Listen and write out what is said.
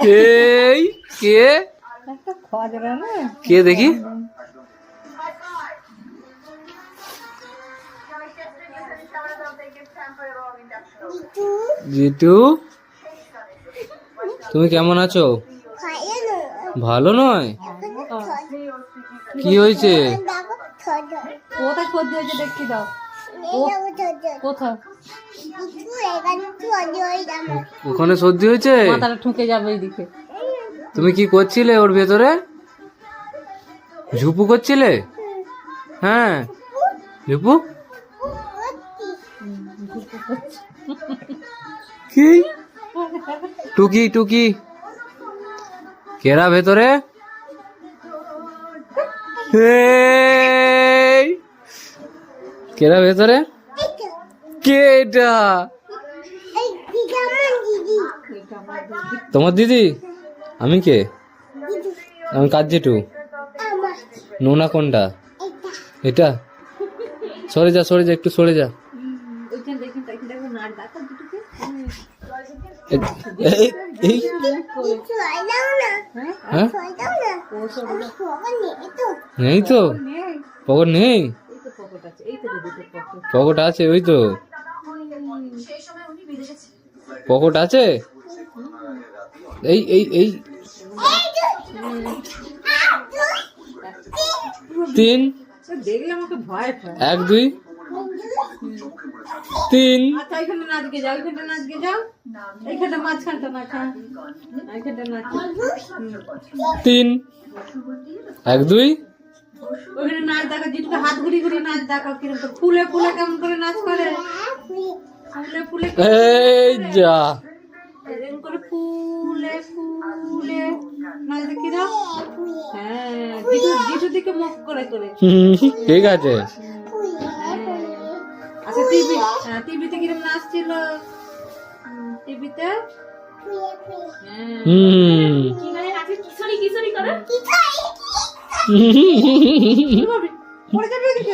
এই কে কে দেখি? জিটু, তুমি কেমন আছো? ভালো নয়? কি হয়েছে? ওখানে সর্দি হয়েছে? ঠুকে যাবে এইদিকে। তুমি কি করছিলে ওর ভেতরে? ঝুপু করছিলে? হ্যাঁ, ঝুপু কি? টুকি টুকি কেরা ভেতরে? কেরা ভেতরে? কে এটা? তোমার দিদি? আমি কে? আমি কার জেঠু? নোনা কোনটা? এটা? সরে যা, সরে যা, একটু সরে যা। নেই তো পকেট, নেই পকেট আছে, ওই তো পকেট আছে। এই এই এই 3 1 2 3 3 1 2 নাচ দেখা, যেটুকু হাত ঘুরি ঘুরি নাচ দেখাও, কিরকম ফুলে ফুলে কেমন করে নাচ করে, ফুলে ফুলে এই যা এরকম করে ফুলে ফুলে নাচ দেখি দাও। হ্যাঁ, জিটু দিকে মুখ করে করে। ঠিক আছে। আচ্ছা, টিভিতে কিরকম নাচছিল? টিভিতে কিশোরী কিশোরী করে পড়ে যাবে।